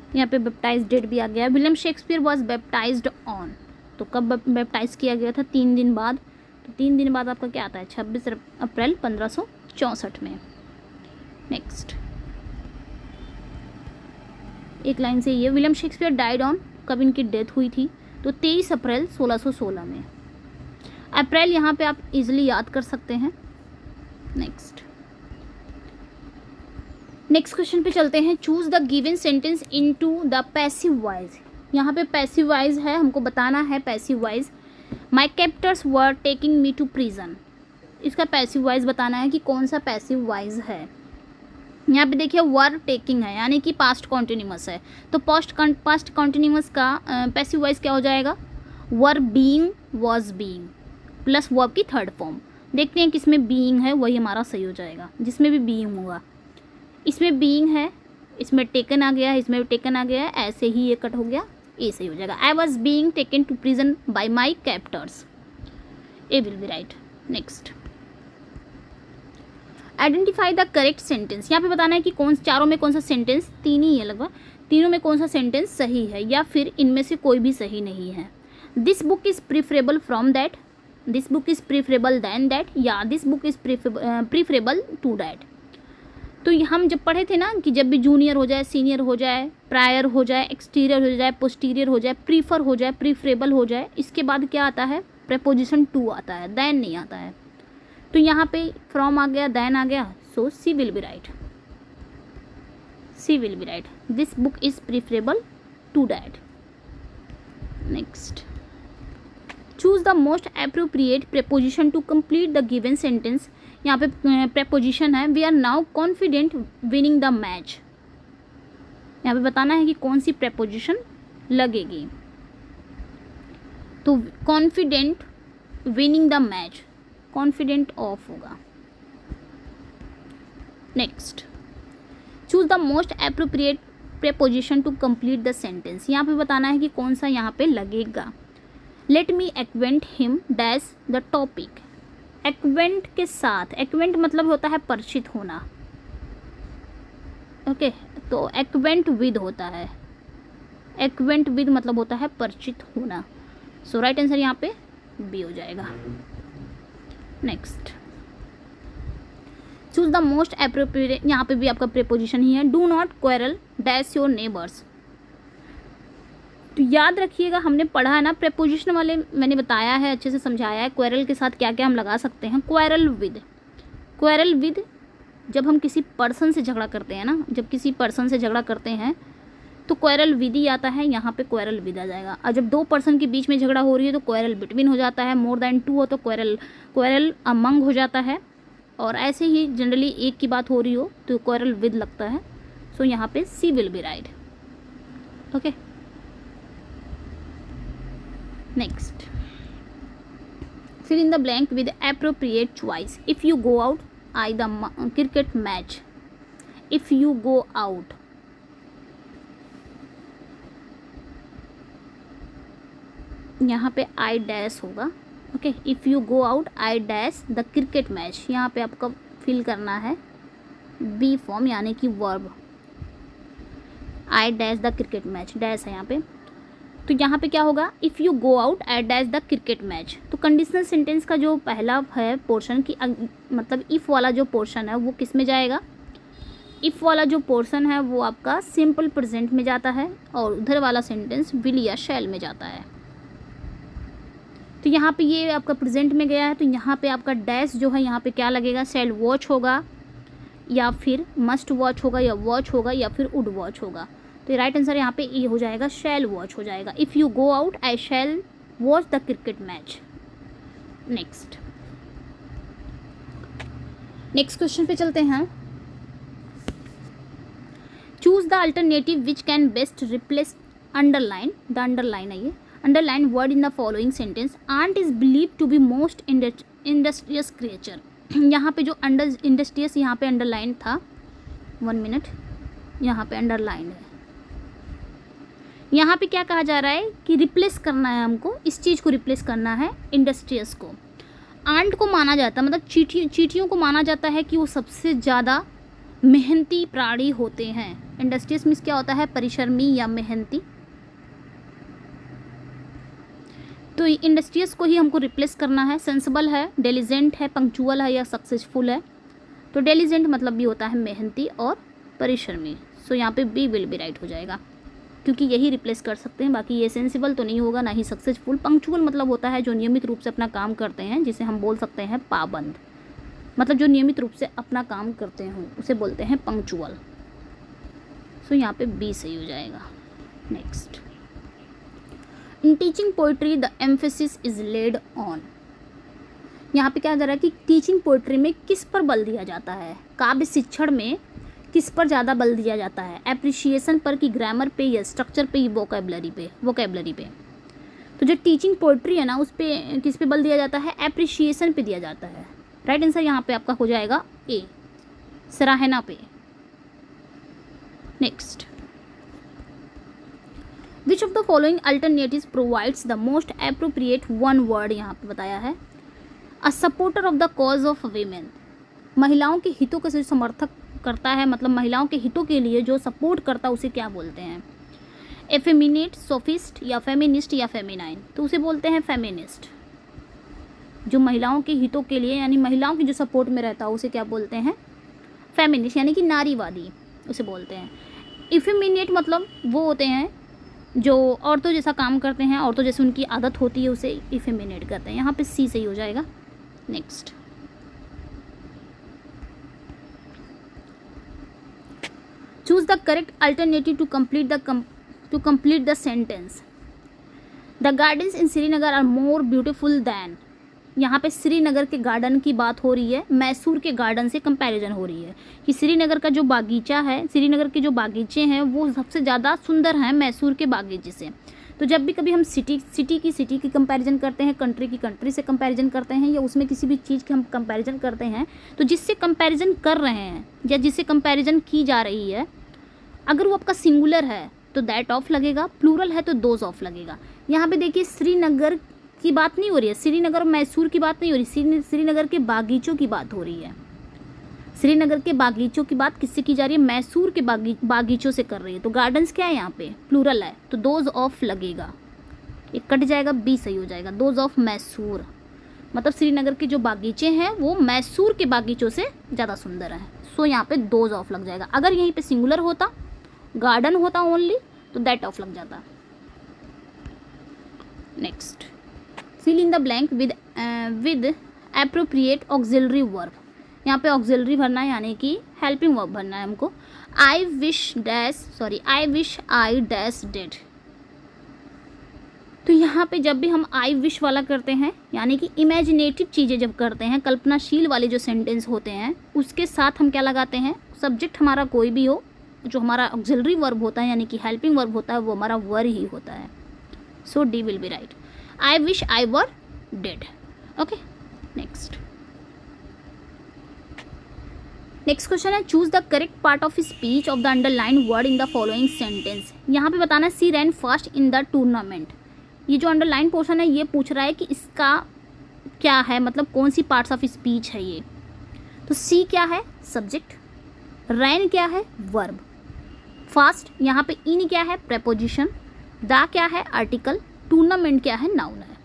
यहाँ पे बैप्टाइज डेट भी आ गया। William Shakespeare was baptised on. तो कब बैप्टाइज किया गया था? 3 दिन बाद। तो 3 दिन बाद आपका क्या आता है? 26 अप्रैल 1564 में। नेक्स्ट, एक लाइन से ये, विलियम शेक्सपियर डाइड ऑन। कब इनकी डेथ हुई थी? तो 23 अप्रैल 1616 में। अप्रैल यहाँ पे आप इजीली याद कर सकते हैं। नेक्स्ट क्वेश्चन पे चलते हैं। Choose the given sentence into the passive voice. यहाँ पे पैसिव वॉइस है, हमको बताना है passive voice. My captors were taking me to prison. इसका पैसिव वॉइस बताना है कि कौन सा पैसिव वॉइस है। यहाँ पे देखिए वर टेकिंग है, यानी कि पास्ट कॉन्टिन्यूअस है। तो पास्ट कॉन्टिन्यूअस का पैसिव वॉइस क्या हो जाएगा? Were being, was being, plus verb की थर्ड फॉर्म। देखते हैं किसमें बीइंग है, वही हमारा सही हो जाएगा। जिसमें भी बीइंग होगा, इसमें बीइंग है, इसमें टेकन आ गया है, इसमें भी टेकन आ गया है, ऐसे ही ये कट हो गया, ए सही हो जाएगा। I was being taken to prison by my captors. A will be right. Next, identify the correct sentence. यहाँ पे बताना है कि चारों में कौन सा सेंटेंस, 3 ही है लगभग, तीनों में कौन सा सेंटेंस सही है या फिर इनमें से कोई भी सही नहीं है। This book is preferable from that, this book is preferable than that, या this book is preferable to that. तो हम जब पढ़े थे ना कि जब भी जूनियर हो जाए, सीनियर हो जाए, प्रायर हो जाए, एक्सटीरियर हो जाए, पोस्टीरियर हो जाए, प्रीफर हो जाए, प्रीफरेबल हो जाए, इसके बाद क्या आता है? प्रेपोजिशन टू आता है, दैन नहीं आता है। तो यहाँ पे फ्रॉम आ गया, दैन आ गया, so C will be right. C will be right. This book is preferable to that. Next, choose the most appropriate preposition to complete the given sentence. यहाँ पे प्रेपोजिशन है, we are now confident winning the match. यहाँ पे बताना है कि कौन सी preposition लगेगी। तो confident winning the match, confident of होगा। Next, choose the most appropriate preposition to complete the sentence. यहाँ पे बताना है कि कौन सा यहाँ पे लगेगा। Let me acquaint him dash the topic. Acquaint के साथ, एक्वेंट मतलब होता है परिचित होना, ओके तो एक्वेंट विद होता है, एक्वेंट विद मतलब होता है परिचित होना। सो राइट आंसर यहाँ पे बी हो जाएगा। Next, choose the most appropriate, यहाँ पे भी आपका प्रेपोजिशन ही है। Do not quarrel dash your neighbours. तो याद रखिएगा, हमने पढ़ा है ना प्रेपोजिशन वाले, मैंने बताया है, अच्छे से समझाया है क्वेरल के साथ क्या क्या हम लगा सकते हैं। क्वेरल विद, क्वेरल विद जब हम किसी पर्सन से झगड़ा करते हैं ना, जब किसी पर्सन से झगड़ा करते हैं तो क्वेरल विद ही आता है, यहाँ पे क्वेरल विद आ जाएगा। और जब दो पर्सन के बीच में झगड़ा हो रही है तो क्वेरल बिटवीन हो जाता है। मोर देन टू हो तो क्वेरल अमंग हो जाता है। और ऐसे ही जनरली एक की बात हो रही हो तो क्वेरल विद लगता है। सो यहाँ पे C will be right. Okay next, fill in the blank with appropriate choice. If you go out, I the cricket match. If you go out, यहाँ पे I dash होगा। Okay, if you go out I dash the cricket match. यहाँ पे आपको fill करना है B form यानी कि verb. I dash the cricket match, dash है यहाँ पे। तो यहाँ पे क्या होगा, if you go out I dash the cricket match. तो कंडीशनल सेंटेंस का जो पहला है पोर्शन की मतलब इफ़ वाला जो पोर्शन है वो किस में जाएगा, इफ़ वाला जो पोर्शन है वो आपका सिंपल प्रेजेंट में जाता है और उधर वाला सेंटेंस विल या शैल में जाता है। तो यहाँ पे ये आपका प्रेजेंट में गया है तो यहाँ पे आपका डैश जो है यहाँ पे क्या लगेगा, शैल वॉच होगा या फिर मस्ट वॉच होगा या वॉच होगा या फिर वुड वॉच होगा। तो राइट आंसर यहाँ पे ये हो जाएगा, शैल वॉच हो जाएगा। If you go out I shall watch the cricket match. Next question पे चलते हैं। Choose the alternative which can best replace underline, the underline है ये, underline word in the following sentence. Ant is believe to be most industrious creature. यहाँ पे जो industrious यहाँ पे अंडरलाइन था, 1 मिनट, यहाँ पे अंडरलाइन है। यहाँ पे क्या कहा जा रहा है कि रिप्लेस करना है हमको, इस चीज़ को रिप्लेस करना है इंडस्ट्रियस को। आंट को माना जाता है मतलब चींटियों को माना जाता है कि वो सबसे ज़्यादा मेहनती प्राणी होते हैं। इंडस्ट्रियस मीन्स क्या होता है, परिश्रमी या मेहनती। तो इंडस्ट्रियस को ही हमको रिप्लेस करना है। सेंसिबल है, डिलिजेंट है, पंक्चुअल है या सक्सेसफुल है। तो डिलिजेंट मतलब भी होता है मेहनती और परिश्रमी। सो यहाँ पे बी विल बी राइट हो जाएगा क्योंकि यही रिप्लेस कर सकते हैं। बाकी ये सेंसिबल तो नहीं होगा, ना ही सक्सेसफुल। पंक्चुअल मतलब होता है जो नियमित रूप से अपना काम करते हैं, जिसे हम बोल सकते हैं पाबंद, मतलब जो नियमित रूप से अपना काम करते हों उसे बोलते हैं पंक्चुअल। सो यहाँ पे बी सही हो जाएगा। Next, in teaching poetry the emphasis is laid on. यहाँ पे क्या जा रहा है कि टीचिंग पोइट्री में किस पर बल दिया जाता है, काव्य शिक्षण में किस पर ज़्यादा बल दिया जाता है, एप्रिशिएशन पर कि ग्रामर पे या स्ट्रक्चर पे या वोकेबलरी पे। तो जो टीचिंग पोइट्री है ना उस पे किस पे बल दिया जाता है, एप्रिशिएशन पे दिया जाता है। राइट आंसर यहाँ पे आपका हो जाएगा ए, सराहना पे। Next, which of the following alternatives provides the most appropriate one word, यहाँ पे बताया है। A supporter of the cause of women, महिलाओं के हितों का जो समर्थक करता है, मतलब महिलाओं के हितों के लिए जो सपोर्ट करता है उसे क्या बोलते हैं। एफेमिनेट, सोफिस्ट या फेमिनिस्ट या फेमिनाइन। तो उसे बोलते हैं फेमिनिस्ट। जो महिलाओं के हितों के लिए यानी महिलाओं की जो सपोर्ट में रहता है उसे क्या बोलते हैं, फेमिनिस्ट यानी कि नारीवादी उसे बोलते हैं। इफेमिनेट मतलब वो होते हैं जो औरतों जैसा काम करते हैं, औरतों जैसे उनकी आदत होती है, उसे इफेमिनेट करते हैं। यहाँ पे सी सही हो जाएगा। Next, choose the correct alternative to complete the sentence. The gardens in Srinagar are more beautiful than. यहाँ पे श्रीनगर के गार्डन की बात हो रही है, मैसूर के गार्डन से कंपैरिजन हो रही है कि श्रीनगर का जो बागीचा है, श्रीनगर के जो बागीचे हैं वो सबसे ज़्यादा सुंदर हैं मैसूर के बागीचे से। तो जब भी कभी हम सिटी की कंपैरिजन करते हैं, कंट्री से कंपैरिजन करते हैं या उसमें किसी भी चीज़ की हम कंपैरिजन करते हैं, तो जिससे कंपैरिजन कर रहे हैं या जिससे कंपैरिजन की जा रही है, अगर वो आपका सिंगुलर है तो दैट ऑफ लगेगा, प्लूरल है तो दोज ऑफ लगेगा। यहाँ पे देखिए श्रीनगर की बात नहीं हो रही है, श्रीनगर और मैसूर की बात नहीं हो रही, श्रीनगर के बागीचों की बात हो रही है। श्रीनगर के बागीचों की बात किससे की जा रही है? मैसूर के बागीचों से कर रही है। तो गार्डन्स क्या है यहाँ पे? प्लूरल है तो दोज ऑफ लगेगा, एक कट जाएगा, बी सही हो जाएगा। दोज ऑफ मैसूर मतलब श्रीनगर के जो बागीचे हैं वो मैसूर के बागीचों से ज़्यादा सुंदर हैं। सो यहाँ पे दोज ऑफ लग जाएगा। अगर यहीं पे सिंगुलर होता, गार्डन होता ओनली, तो दैट ऑफ लग जाता। Next, fill in the blank with appropriate auxiliary verb. यहाँ पे ऑक्सिलरी भरना है यानी कि हेल्पिंग वर्ब भरना है हमको। आई विश आई डैश डिड। तो यहाँ पे जब भी हम आई विश वाला करते हैं यानी कि इमेजिनेटिव चीज़ें जब करते हैं, कल्पनाशील वाले जो सेंटेंस होते हैं, उसके साथ हम क्या लगाते हैं? सब्जेक्ट हमारा कोई भी हो, जो हमारा ऑक्सिलरी वर्ब होता है यानी कि हेल्पिंग वर्ब होता है वो हमारा वर ही होता है। So D will be right. I wish I were dead. Okay, next question है, choose the correct part of speech of the underline word in the following sentence. यहाँ पे बताना C ran fast in the tournament. ये जो underline portion है ये पूछ रहा है कि इसका क्या है, मतलब कौन सी पार्ट्स ऑफ स्पीच है ये। तो सी क्या है? सब्जेक्ट। रैन क्या है? वर्ब। फास्ट यहाँ पे इन क्या है? प्रेपोजिशन। द क्या है? आर्टिकल। टूर्नामेंट क्या है? नाउन है।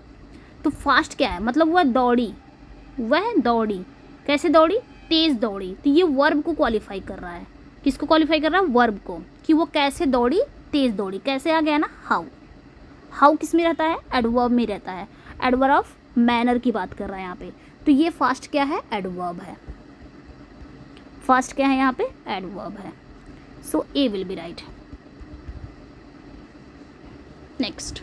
तो फास्ट क्या है? मतलब वह दौड़ी, वह दौड़ी। कैसे दौड़ी? तेज दौड़ी। तो ये वर्ब को क्वालिफाई कर रहा है। किसको क्वालिफाई कर रहा है? वर्ब को, कि वो कैसे दौड़ी, तेज दौड़ी। कैसे आ गया ना? हाउ। हाउ किस में रहता है? एडवर्ब में रहता है। एडवर्ब ऑफ मैनर की बात कर रहा है यहाँ पे। तो ये फास्ट क्या है? एडवर्ब है। फास्ट क्या है यहाँ पे? एडवर्ब है। So A will be right. Next,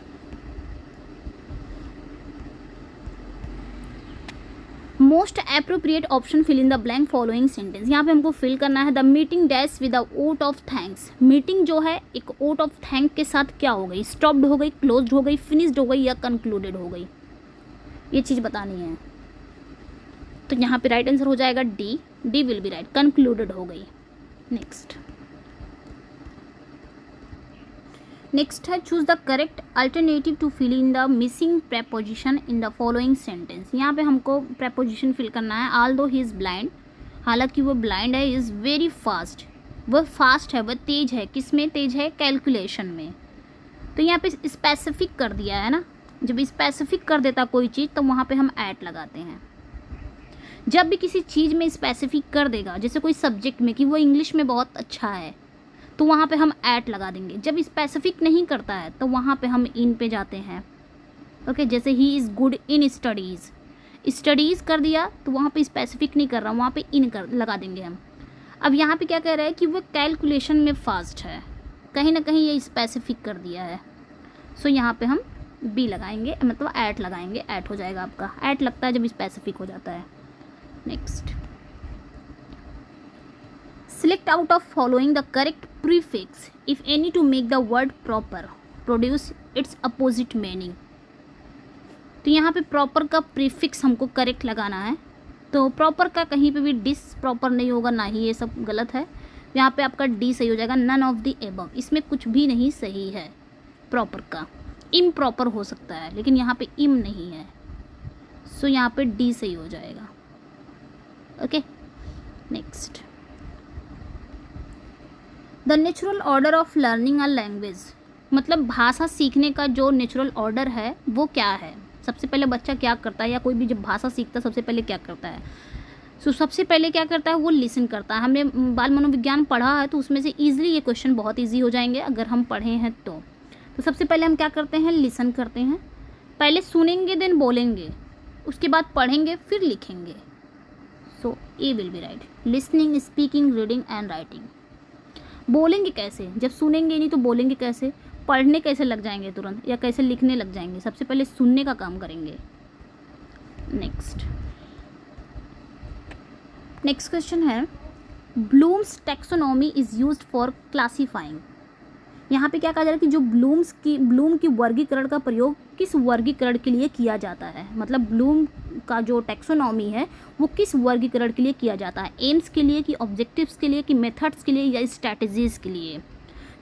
most appropriate option fill in the blank following sentence. यहाँ पे हमको फिल करना है the meeting dash with the vote of thanks. Meeting जो है एक ओट ऑफ थैंक के साथ क्या हो गई? स्टॉप्ड हो गई, क्लोज्ड हो गई, फिनिश्ड हो गई या कंक्लूडेड हो गई, ये चीज़ बतानी है। तो यहाँ पे राइट आंसर हो जाएगा D. D will be right, concluded हो गई। नेक्स्ट है, choose the correct alternative to fill in the missing preposition in the following sentence. यहाँ पे हमको प्रेपोजिशन फिल करना है। ऑल्दो ही इज़ ब्लाइंड, हालांकि वो ब्लाइंड है। इज़ वेरी फास्ट, वह फास्ट है, वह तेज है। किस में तेज है? कैलकुलेशन में। तो यहाँ पे स्पेसिफिक कर दिया है ना। जब स्पेसिफिक कर देता कोई चीज़ तो वहाँ पे हम ऐट लगाते हैं। जब भी किसी चीज़ में स्पेसिफिक कर देगा, जैसे कोई सब्जेक्ट में कि वो इंग्लिश में बहुत अच्छा है, तो वहाँ पे हम ऐट लगा देंगे। जब स्पेसिफिक नहीं करता है तो वहाँ पे हम इन पे जाते हैं। ओके, जैसे he is good in studies, studies कर दिया तो वहाँ पे स्पेसिफिक नहीं कर रहा, वहाँ पे इन कर लगा देंगे हम। अब यहाँ पे क्या कह रहा है कि वो कैलकुलेशन में फास्ट है, कहीं ना कहीं ये स्पेसिफिक कर दिया है। सो यहाँ पे हम बी लगाएंगे, मतलब ऐट लगाएंगे। ऐट हो जाएगा आपका। ऐट लगता है जब स्पेसिफिक हो जाता है। Next, select out of following the correct prefix if any to make the word proper produce its opposite meaning। तो यहाँ पे proper का prefix हमको correct लगाना है। तो proper का कहीं पे भी dis proper नहीं होगा, ना ही ये सब गलत है। यहाँ पे आपका D सही हो जाएगा। none of the above, इसमें कुछ भी नहीं सही है। proper का improper हो सकता है लेकिन यहाँ पे im नहीं है। सो यहाँ पे D सही हो जाएगा। Okay, next, the natural order of learning a language. मतलब भाषा सीखने का जो नेचुरल ऑर्डर है वो क्या है? सबसे पहले बच्चा क्या करता है, या कोई भी जब भाषा सीखता है सबसे पहले क्या करता है? सबसे पहले क्या करता है? वो लिसन करता है। हमने बाल मनोविज्ञान पढ़ा है तो उसमें से ईजिली ये क्वेश्चन बहुत ईजी हो जाएंगे अगर हम पढ़े हैं तो। सबसे पहले हम क्या करते हैं? लिसन करते हैं। पहले सुनेंगे देन बोलेंगे, उसके बाद पढ़ेंगे फिर लिखेंगे। So A will be right. Listening, speaking, reading and writing. बोलेंगे कैसे? जब सुनेंगे नहीं तो बोलेंगे कैसे? पढ़ने कैसे लग जाएंगे तुरंत, या कैसे लिखने लग जाएंगे? सबसे पहले सुनने का काम करेंगे। नेक्स्ट क्वेश्चन है, Bloom's taxonomy is used for classifying. यहाँ पे क्या कहा जा रहा है कि जो ब्लूम की वर्गीकरण का प्रयोग किस वर्गीकरण के लिए किया जाता है? मतलब ब्लूम का जो टैक्सोनॉमी है वो किस वर्गीकरण के लिए किया जाता है? एम्स के लिए, कि ऑब्जेक्टिव्स के लिए, कि मेथड्स के लिए, या स्ट्रैटेजीज के लिए?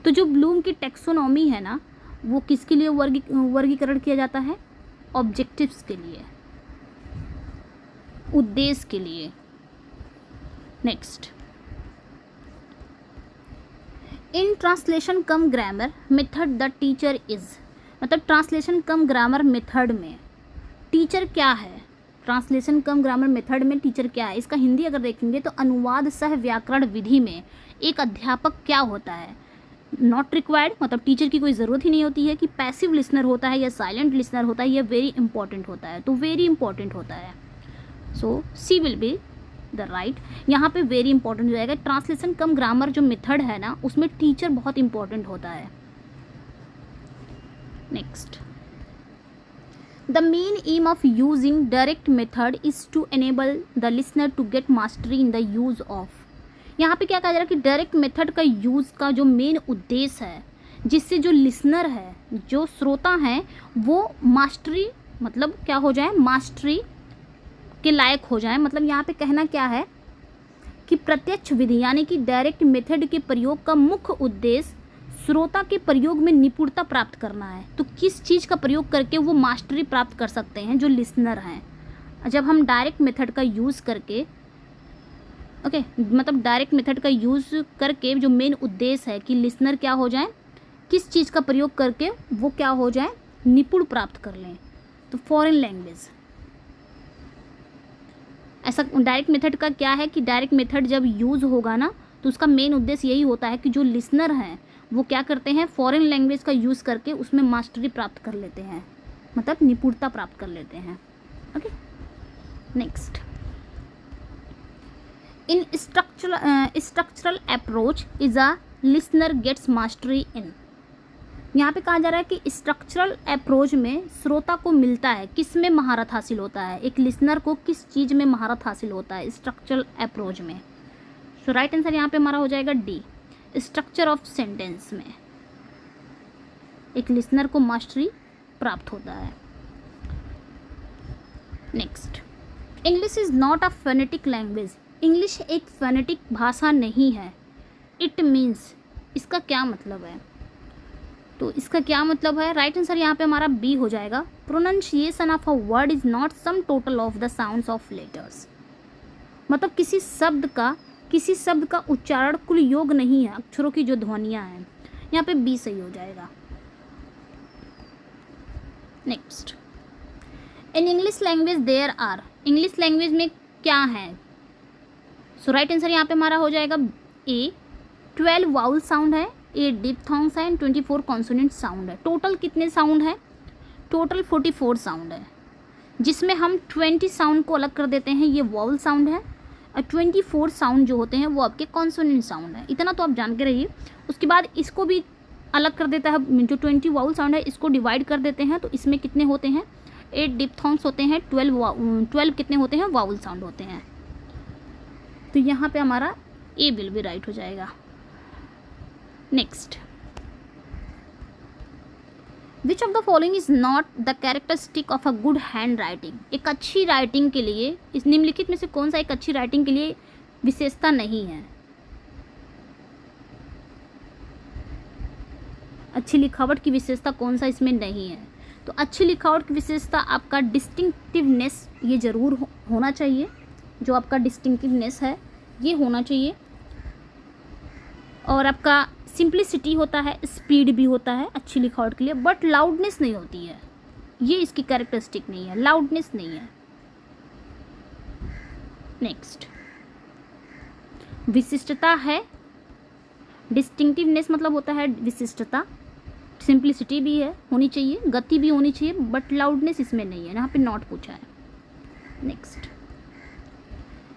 तो जो ब्लूम की टेक्सोनॉमी है ना, वो किसके लिए वर्गीकरण किया जाता है? ऑब्जेक्टिव्स के लिए, उद्देश्य के लिए। Next, in translation cum grammar method the teacher is, मतलब ट्रांसलेशन कम ग्रामर मेथड में टीचर क्या है? ट्रांसलेशन कम ग्रामर मेथड में टीचर क्या है? इसका हिंदी अगर देखेंगे तो अनुवाद सह व्याकरण विधि में एक अध्यापक क्या होता है? नॉट रिक्वायर्ड, मतलब टीचर की कोई ज़रूरत ही नहीं होती है कि पैसिव लिसनर होता है या साइलेंट लिसनर होता है, या वेरी इंपॉर्टेंट होता है, तो वेरी इंपॉर्टेंट होता है। So C will be the right. यहाँ पे वेरी इंपॉर्टेंट हो जाएगा। ट्रांसलेशन कम ग्रामर जो मेथड है ना, उसमें टीचर बहुत इंपॉर्टेंट होता है। Next, the main aim of using direct method is to enable the listener to get mastery in the use of. यहाँ पे क्या कहा जा रहा है कि डायरेक्ट मेथड का यूज़ का जो मेन उद्देश्य है, जिससे जो लिसनर है, जो श्रोता हैं, वो मास्टरी, मतलब क्या हो जाए? मास्टरी के लायक हो जाए। मतलब यहाँ पे कहना क्या है कि प्रत्यक्ष विधि यानी कि डायरेक्ट मेथड के प्रयोग का मुख्य उद्देश्य श्रोता के प्रयोग में निपुणता प्राप्त करना है। तो किस चीज़ का प्रयोग करके वो मास्टरी प्राप्त कर सकते हैं? जो लिसनर हैं, जब हम डायरेक्ट मेथड का यूज़ करके, ओके, मतलब डायरेक्ट मेथड का यूज़ करके जो मेन उद्देश्य है कि लिसनर क्या हो जाए, किस चीज़ का प्रयोग करके वो क्या हो जाए? निपुण प्राप्त कर लें। तो फॉरेन लैंग्वेज, ऐसा डायरेक्ट मेथड का क्या है कि डायरेक्ट मेथड जब यूज़ होगा ना, तो उसका मेन उद्देश्य यही होता है कि जो लिसनर हैं वो क्या करते हैं? फॉरेन लैंग्वेज का यूज़ करके उसमें मास्टरी प्राप्त कर लेते हैं, मतलब निपुणता प्राप्त कर लेते हैं। Okay, next, in structural approach is a listener gets mastery in. यहाँ पे कहा जा रहा है कि स्ट्रक्चरल अप्रोच में श्रोता को मिलता है, किस में महारत हासिल होता है? एक लिसनर को किस चीज़ में महारत हासिल होता है स्ट्रक्चरल अप्रोच में? सो राइट आंसर यहाँ पे हमारा हो जाएगा डी, स्ट्रक्चर ऑफ सेंटेंस में एक लिसनर को मास्टरी प्राप्त होता है। Next, English is not a phonetic language. English एक फोनेटिक भाषा नहीं है। इट मीन्स, इसका क्या मतलब है? तो इसका क्या मतलब है? राइट आंसर यहाँ पे हमारा बी हो जाएगा, pronunciation of a word is not sum total of the sounds of letters. मतलब किसी शब्द का उच्चारण कुल योग नहीं है अक्षरों की जो ध्वनियाँ हैं। यहाँ पे बी सही हो जाएगा। Next, in English language there are. English language में क्या है? सो राइट आंसर यहाँ पे हमारा हो जाएगा ए, 12 वाउल साउंड है, 8 डिप्थोंग्स है, 24 कॉन्सोनेंट साउंड है। टोटल कितने साउंड है? टोटल 44 साउंड है, जिसमें हम 20 साउंड को अलग कर देते हैं, ये वाउल साउंड है, और 24 साउंड जो होते हैं वो आपके कॉन्सोनेंट साउंड है। इतना तो आप जान के रहिए। उसके बाद इसको भी अलग कर देता है, जो 20 वाउल साउंड है इसको डिवाइड कर देते हैं, तो इसमें कितने होते हैं? 8 डिप्थोंग्स होते हैं, 12 कितने होते हैं? वाउल साउंड होते हैं। तो यहाँ पे हमारा ए विल भी राइट हो जाएगा। Next, which of the following is not the characteristic of a good hand writing. एक अच्छी राइटिंग के लिए, इस निम्नलिखित में से कौन सा एक अच्छी राइटिंग के लिए विशेषता नहीं है? अच्छी लिखावट की विशेषता कौन सा इसमें नहीं है? तो अच्छी लिखावट की विशेषता आपका डिस्टिंक्टिवनेस, ये ज़रूर होना चाहिए। जो आपका डिस्टिंक्टिवनेस है ये होना चाहिए, और आपका सिंप्लिसिटी होता है, स्पीड भी होता है अच्छी लिखावट के लिए, बट लाउडनेस नहीं होती है। ये इसकी कैरेक्टरिस्टिक नहीं है, लाउडनेस नहीं है। नेक्स्ट, विशिष्टता है, डिस्टिंक्टिवनेस मतलब होता है विशिष्टता, सिंप्लिसिटी भी है, होनी चाहिए, गति भी होनी चाहिए, बट लाउडनेस इसमें नहीं है, यहाँ पे नॉट पूछा है। Next,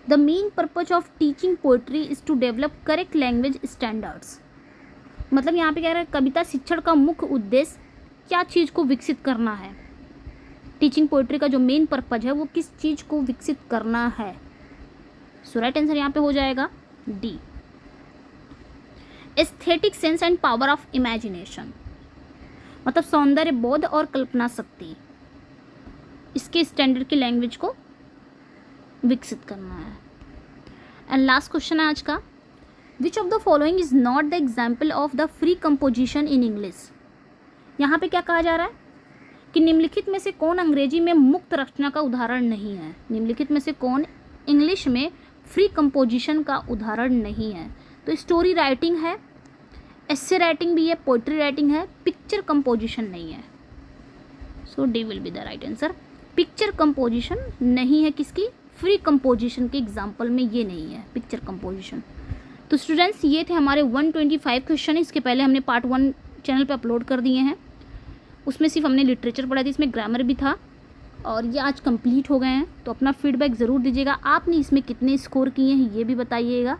the main purpose of teaching poetry is to develop correct language standards. मतलब यहाँ पे कह रहा है कविता शिक्षण का मुख्य उद्देश्य क्या चीज़ को विकसित करना है? टीचिंग पोएट्री का जो मेन पर्पज है वो किस चीज़ को विकसित करना है? सो राइट आंसर यहाँ पे हो जाएगा D, aesthetic sense and power of imagination. मतलब सौंदर्य बोध और कल्पना शक्ति, इसके स्टैंडर्ड की लैंग्वेज को विकसित करना है। एंड लास्ट क्वेश्चन है आज का, which of the following is not the example of the free composition in English. यहाँ पे क्या कहा जा रहा है कि निम्नलिखित में से कौन अंग्रेजी में मुक्त रचना का उदाहरण नहीं है। निम्नलिखित में से कौन इंग्लिश में फ्री कंपोजिशन का उदाहरण नहीं है। तो स्टोरी राइटिंग है, एस्से राइटिंग भी है, पोइट्री राइटिंग है, पिक्चर कंपोजिशन नहीं है। So D will be the right answer. Picture composition नहीं है किसकी, फ्री कंपोजिशन के एग्जाम्पल में ये नहीं है पिक्चर कंपोजिशन। तो स्टूडेंट्स ये थे हमारे 125 क्वेश्चन। इसके पहले हमने पार्ट 1 चैनल पे अपलोड कर दिए हैं, उसमें सिर्फ हमने लिटरेचर पढ़ा था, इसमें ग्रामर भी था और ये आज कंप्लीट हो गए हैं। तो अपना फीडबैक ज़रूर दीजिएगा, आपने इसमें कितने स्कोर किए हैं ये भी बताइएगा,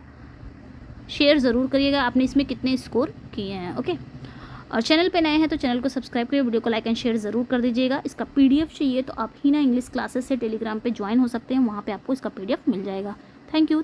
शेयर ज़रूर करिएगा आपने इसमें कितने स्कोर किए हैं। ओके, और चैनल पे नए हैं तो चैनल को सब्सक्राइब करिए, वीडियो को लाइक एंड शेयर ज़रूर कर दीजिएगा। इसका PDF चाहिए तो आप हीना इंग्लिश क्लासेस से टेलीग्राम पे ज्वाइन हो सकते हैं, वहाँ पे आपको इसका PDF मिल जाएगा। Thank you.